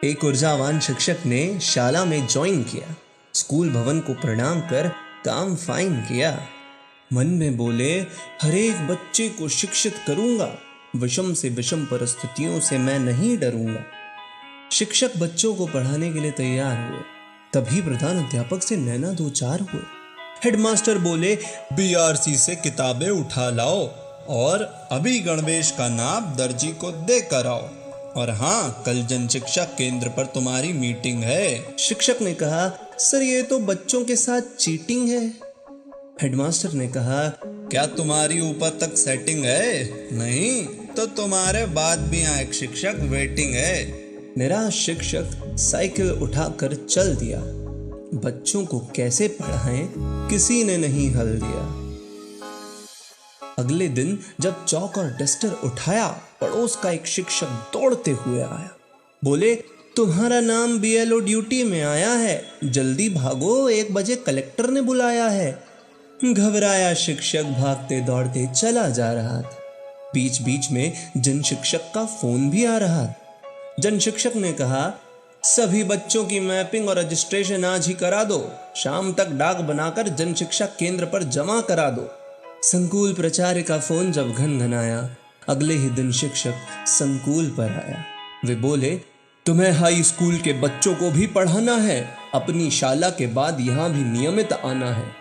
एक ऊर्जावान शिक्षक ने शाला में ज्वाइन किया। स्कूल भवन को प्रणाम कर काम फाइन किया। मन में बोले, हर एक बच्चे को शिक्षित करूंगा, विषम से विषम परिस्थितियों से मैं नहीं डरूंगा। शिक्षक बच्चों को पढ़ाने के लिए तैयार हुए। तभी प्रधान अध्यापक से नैना दो चार हुए। हेडमास्टर बोले, बीआरसी से किताबें उठा लाओ और अभी गणवेश का नाप दर्जी को दे कर आओ। और हाँ, कल जन शिक्षा केंद्र पर तुम्हारी मीटिंग है। शिक्षक ने कहा, सर ये तो बच्चों के साथ चीटिंग है। हेडमास्टर ने कहा, क्या तुम्हारी ऊपर तक सेटिंग है? नहीं तो तुम्हारे बाद भी यहाँ एक शिक्षक वेटिंग है। निराश शिक्षक साइकिल उठाकर चल दिया। बच्चों को कैसे पढ़ाएं, किसी ने नहीं हल दिया। अगले दिन जब चौक और डस्टर उठाया, पड़ोस का एक शिक्षक दौड़ते हुए आया। बोले, तुम्हारा नाम बीएलओ ड्यूटी में आया है, जल्दी भागो, 1 बजे कलेक्टर ने बुलाया है। घबराया शिक्षक भागते दौड़ते चला जा रहा था। बीच बीच में जन शिक्षक का फोन भी आ रहा था। जन शिक्षक ने कहा, सभी बच्चों की मैपिंग और रजिस्ट्रेशन आज ही करा दो, शाम तक डाक बनाकर जन शिक्षा केंद्र पर जमा करा दो। संकुल प्राचार्य का फोन जब घनघनाया, अगले ही दिन शिक्षक संकुल पर आया। वे बोले, तुम्हें हाई स्कूल के बच्चों को भी पढ़ाना है, अपनी शाला के बाद यहाँ भी नियमित आना है।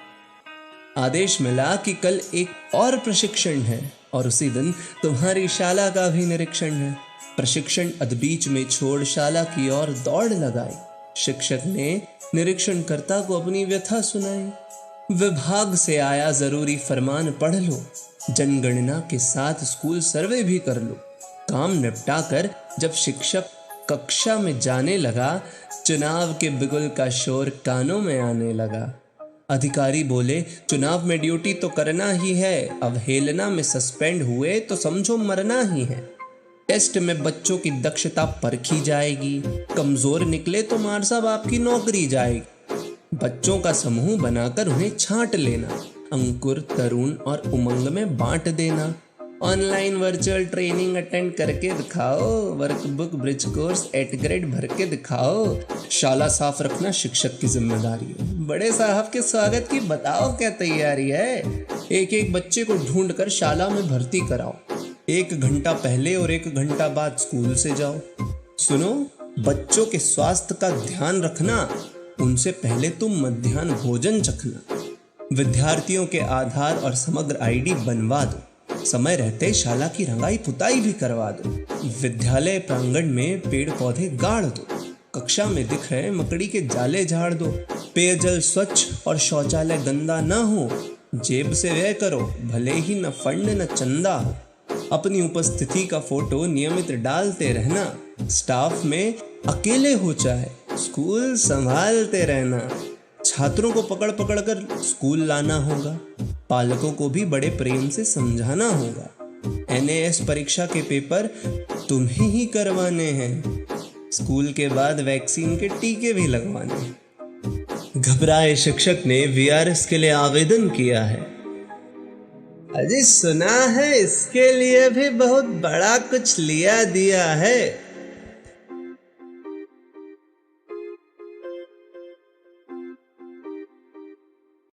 आदेश मिला कि कल एक और प्रशिक्षण है और उसी दिन तुम्हारी शाला का भी निरीक्षण है। प्रशिक्षण अधबीच में छोड़ शाला की ओर दौड़ लगाई। शिक्षक ने निरीक्षणकर्ता को अपनी व्यथा सुनाई। विभाग से आया जरूरी फरमान पढ़ लो, जनगणना के साथ स्कूल सर्वे भी कर लो। काम निपटा कर जब शिक्षक कक्षा में जाने लगा, चुनाव के बिगुल का शोर कानों में आने लगा। अधिकारी बोले, चुनाव में ड्यूटी तो करना ही है, अवहेलना में सस्पेंड हुए तो समझो मरना ही है। टेस्ट में बच्चों की दक्षता परखी जाएगी, कमजोर निकले तो मार साहब आपकी नौकरी जाएगी। बच्चों का समूह बनाकर उन्हें छांट लेना, अंकुर, तरुण और उमंग में बांट देना। ऑनलाइन वर्चुअल ट्रेनिंग अटेंड करके दिखाओ, वर्कबुक ब्रिज कोर्स 8 ग्रेड भर के दिखाओ। शाला साफ रखना शिक्षक की जिम्मेदारी है। बड़े साहब के स्वागत की बताओ क्या तैयारी है। एक एक बच्चे को ढूंढकर शाला में भर्ती कराओ। 1 घंटा पहले और 1 घंटा बाद स्कूल से जाओ। सुनो, बच्चों के स्वास्थ्य का ध्यान रखना, उनसे पहले तुम मध्याह्न भोजन चखना। विद्यार्थियों के आधार और समग्र आईडी बनवा दो। समय रहते शाला की रंगाई पुताई भी करवा दो। विद्यालय प्रांगण में पेड़ पौधे गाड़ दो। कक्षा में दिख रहे मकड़ी के जाले झाड़ दो। पेयजल स्वच्छ और शौचालय गंदा न हो। जेब से व्यय करो, भले ही न फंड न चंदा हो। अपनी उपस्थिति का फोटो नियमित डालते रहना। स्टाफ में अकेले हो चाहे, स्कूल संभालते रहना। छात्रों को पकड़ पकड़ कर स्कूल लाना होगा। पालकों को भी बड़े प्रेम से समझाना होगा। एनएएस परीक्षा के पेपर तुम्हें ही करवाने हैं। स्कूल के बाद वैक्सीन के टीके भी लगवाने हैं। घबराए शिक्षक ने वीआरएस के लिए आवेदन किया है। अजी सुना है इसके लिए भी बहुत बड़ा कुछ लिया दिया है।